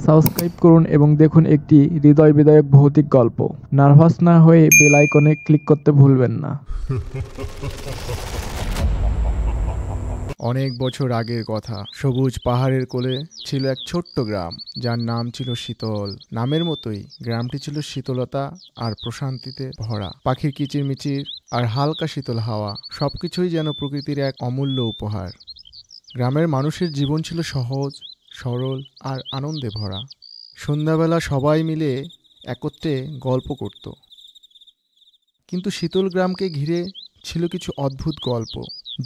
Subscribe করুন এবং দেখুন একটি হৃদয় বিদারক ভৌতিক গল্প। নার্ভাস না হয়ে বেল আইকনে ক্লিক করতে ভুলবেন না। অনেক বছর আগের কথা। সবুজ পাহাড়ের কোলে ছিল এক ছোট্ট গ্রাম, যার নাম ছিল শীতল। নামের মতোই গ্রামটি ছিল শীতলতা আর প্রশান্তিতে ভরা। পাখির কিচিরমিচির আর হালকা শীতল হাওয়া সবকিছুই যেন প্রকৃতির এক অমূল্য উপহার। গ্রামের মানুষের জীবন ছিল সহজ, সরল আর আনন্দে ভরা। সন্ধ্যাবেলা সবাই মিলে একত্রে গল্প করত। কিন্তু শীতল গ্রামকে ঘিরে ছিল কিছু অদ্ভুত গল্প,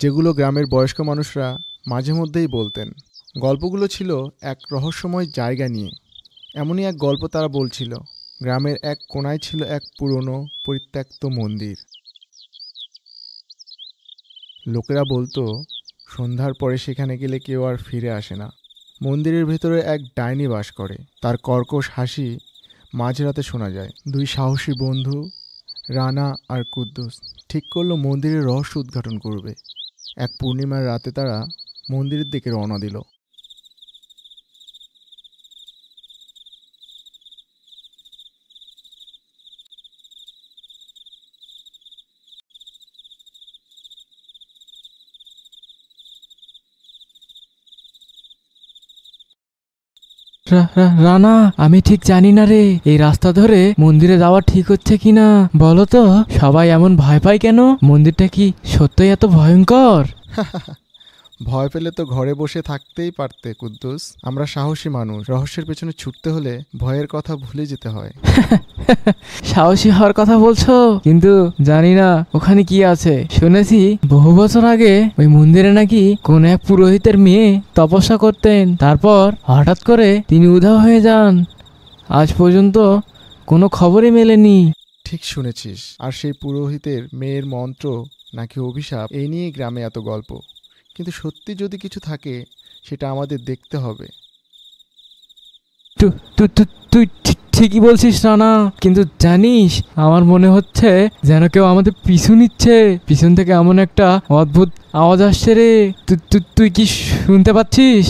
যেগুলো গ্রামের বয়স্ক মানুষরা মাঝে মধ্যেই বলতেন। গল্পগুলো ছিল এক রহস্যময় জায়গা নিয়ে। এমনই এক গল্প তারা বলছিল। গ্রামের এক কোণায় ছিল এক পুরনো পরিত্যক্ত মন্দির। লোকেরা বলতো সন্ধ্যার পরে সেখানে গেলে কেউ আর ফিরে আসে না। মন্দিরের ভেতরে এক ডাইনি বাস করে। তার কর্কশ হাসি মাঝরাতে শোনা যায়। দুই সাহসী বন্ধু, রানা আর কুদ্দুস, ঠিক করলো মন্দিরের রহস্য উদ্ঘাটন করবে। এক পূর্ণিমার রাতে তারা মন্দিরের দিকে রওনা দিল। রানা, আমি ঠিক জানি না রে, এই রাস্তা ধরে মন্দিরে যাওয়া ঠিক হচ্ছে কিনা বলো তো। সবাই এমন ভয় পায় কেন? মন্দিরটা কি সত্যই এত ভয়ঙ্কর? ভয় পেলে তো ঘরে বসে থাকতেই পারতে কুদ্দুস। আমরা সাহসী মানুষ, রহস্যের পেছনে ছুটতে হলে ভয়ের কথা ভুলে যেতে হয়। সাহসী হওয়ার কথা বলছো, কিন্তু জানি না ওখানে কি আছে। শুনেছি বহু বছর আগে ওই মন্দিরে নাকি কোন এক পুরোহিতের মেয়ে তপস্যা করতেন, তারপর হঠাৎ করে তিনি উধাও হয়ে যান। আজ পর্যন্ত কোনো খবরই মেলেনি। ঠিক শুনেছিস। আর সেই পুরোহিতের মেয়ের মন্ত্র নাকি অভিশাপ, এই নিয়ে গ্রামে এত গল্প। কিন্তু সত্যি যদি কিছু থাকে, সেটা আমাদের দেখতে হবে। তুই ঠিকই বলছিস রানা, কিন্তু জানিস আমার মনে হচ্ছে যেন কেউ আমাদের পিছু নিচ্ছে। পিছন থেকে এমন একটা অদ্ভুত আওয়াজ আসছে রে। তুই কি শুনতে পাচ্ছিস?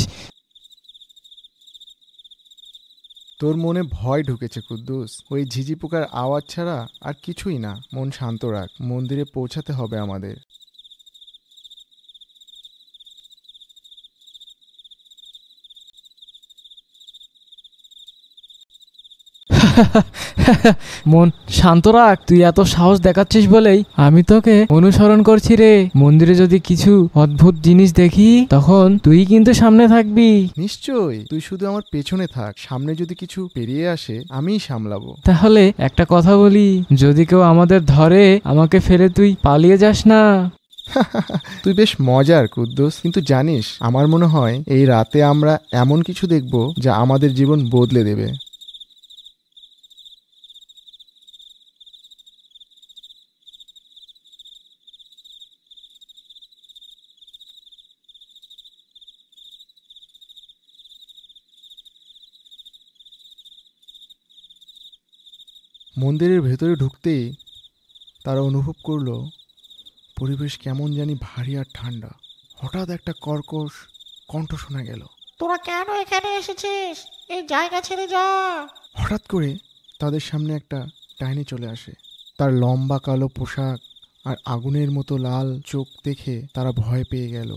তোর মনে ভয় ঢুকেছে কুদ্দুস। ওই ঝিঝি পোকার আওয়াজ ছাড়া আর কিছুই না। মন শান্ত রাখ, মন্দিরে পৌঁছাতে হবে আমাদের। মন শান্ত রাখ, তুই এত সাহস দেখাচ্ছিস বলেই আমি তোকে অনুসরণ করছি রে। মন্দিরে যদি কিছু অদ্ভুত জিনিস দেখি তখন তুই কিন্তু সামনে থাকবি। নিশ্চয়ই, তুই শুধু আমার পেছনে থাক। সামনে যদি কিছু পেরিয়ে আসে আমিই সামলাবো। তাহলে একটা কথা বলি, যদি কেউ আমাদের ধরে আমাকে ফেলে তুই পালিয়ে যাস না। তুই বেশ মজার কুদ্দুস, কিন্তু জানিস আমার মনে হয় এই রাতে আমরা এমন কিছু দেখব যা আমাদের জীবন বদলে দেবে। মন্দিরের ভেতরে ঢুকতেই তারা অনুভব করলো পরিবেশ কেমন জানি ভারী আর ঠান্ডা। হঠাৎ একটা কর্কশ কণ্ঠ শোনা গেল। তোরা কেন এখানে এসেছিস? এই জায়গা ছেড়ে যা। হঠাৎ করে তাদের সামনে একটা ডাইনি চলে আসে। তার লম্বা কালো পোশাক আর আগুনের মতো লাল চোখ দেখে তারা ভয় পেয়ে গেল।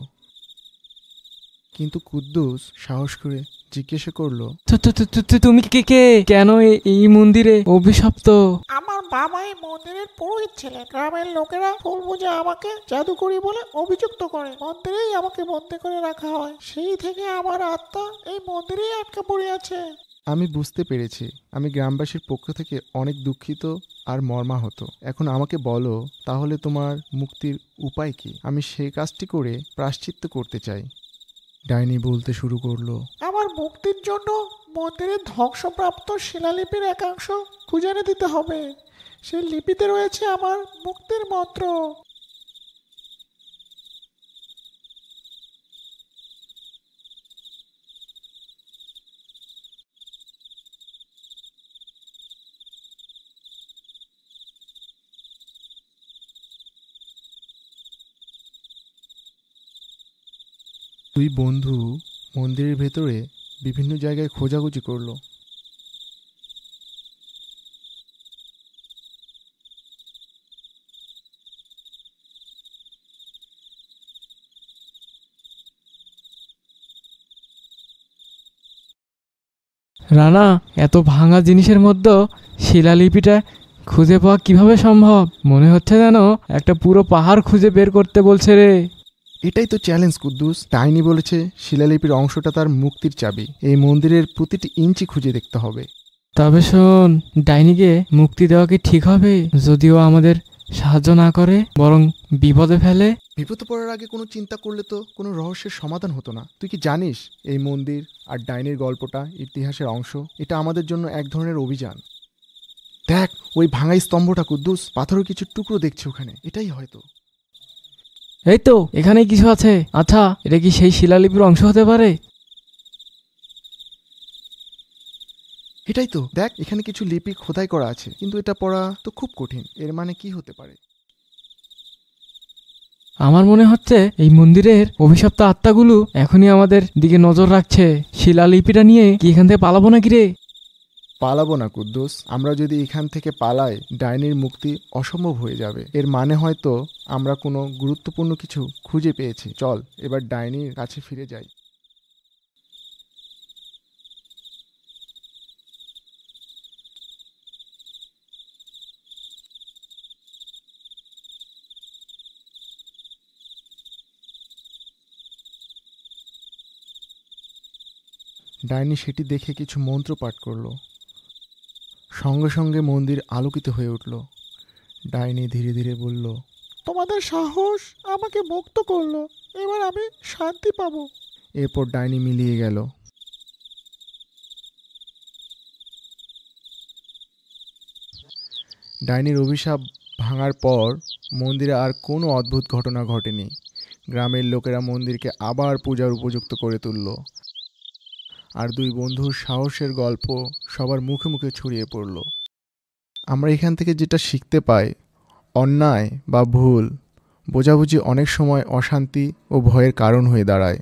কিন্তু কুদ্দুস সাহস করে জিজ্ঞাসা করলো, তুমি কে? কেন এই মন্দিরে অভিশপ্ত? আমার বাবা এই মন্দিরের পুরোহিত ছিলেন। গ্রামের লোকেরা ফুল পূজা আমাকে জাদুকরি বলে অভিযুক্ত করে। মন্দিরেই আমাকে বন্দি করে রাখা হয়। সেই থেকে আমার আত্মা এই মন্দিরেই আটকে পড়ে আছে। আমি বুঝতে পেরেছি। আমি গ্রামবাসীর পক্ষ থেকে অনেক দুঃখিত আর মর্মাহত। এখন আমাকে বলো, তাহলে তোমার মুক্তির উপায় কি? আমি সেই কাজটি করে প্রায়শ্চিত্ত করতে চাই। ডাইনি বলতে শুরু করলো, আমার মুক্তির জন্য মন্দিরের ধ্বংসপ্রাপ্ত শিলালিপির একাংশ খুঁজে এনে দিতে হবে। সেই লিপিতে রয়েছে আমার মুক্তির মন্ত্র। দুই বন্ধু মন্দিরের ভেতরে বিভিন্ন জায়গায় খোঁজাখুঁজি করলো। রানা, এত ভাঙা জিনিসের মধ্যে শিলালিপিটা খুঁজে পাওয়া কিভাবে সম্ভব? মনে হচ্ছে যেন একটা পুরো পাহাড় খুঁজে বের করতে বলছে রে। এটাই তো চ্যালেঞ্জ কুদ্দুস। ডাইনি বলেছে শিলালিপির অংশটা তার মুক্তির চাবি। এই মন্দিরের প্রতিটি ইঞ্চি খুঁজে দেখতে হবে। তবে শোন, ডাইনিকে মুক্তি দেওয়া কি ঠিক হবে? যদিও আমাদের সাহায্য না করে, বরং বিপদে ফেলে। বিপদে পড়ার আগে কোনো চিন্তা করলে তো কোনো রহস্যের সমাধান হতো না। তুই কি জানিস এই মন্দির আর ডাইনির গল্পটা ইতিহাসের অংশ? এটা আমাদের জন্য এক ধরনের অভিযান। দেখ ওই ভাঙা স্তম্ভটা কুদ্দুস, পাথরের কিছু টুকরো দেখছি ওখানে। এটাই হয়তো। এই তো, এখানেই কিছু আছে। আচ্ছা, এটা কি সেই শিলালিপির অংশ হতে পারে? এটাই তো, দেখ এখানে কিছু লিপি খোদাই করা আছে, কিন্তু এটা পড়া তো খুব কঠিন। এর মানে কি হতে পারে? আমার মনে হচ্ছে এই মন্দিরের অভিশপ্ত আত্মাগুলো এখনই আমাদের দিকে নজর রাখছে। শিলালিপিটা নিয়ে কি এখান থেকে পালাবো নাকি রে? পালাবো না কুদ্দুস। আমরা যদি এখান থেকে পালাই, ডাইনির মুক্তি অসম্ভব হয়ে যাবে। এর মানে হয়তো আমরা কোনো গুরুত্বপূর্ণ কিছু খুঁজে পেয়েছি। চল এবার ডাইনির কাছে ফিরে যাই। ডাইনি সেটি দেখে কিছু মন্ত্র পাঠ করলো। সঙ্গে সঙ্গে মন্দির আলোকিত হয়ে উঠল। ডাইনি ধীরে ধীরে বলল, তোমাদের সাহস আমাকে মুক্ত করলো, এবার আমি শান্তি পাবো। এরপর ডাইনি মিলিয়ে গেল। ডাইনির অভিশাপ ভাঙার পর মন্দিরে আর কোনো অদ্ভুত ঘটনা ঘটেনি। গ্রামের লোকেরা মন্দিরকে আবার পূজার উপযুক্ত করে তুলল, আর দুই বন্ধুর সাহসের গল্প সবার মুখে মুখে ছড়িয়ে পড়ল। আমরা এখান থেকে যেটা শিখতে পাই, অন্যায় বা ভুল বোঝাবুঝি অনেক সময় অশান্তি ও ভয়ের কারণ হয়ে দাঁড়ায়।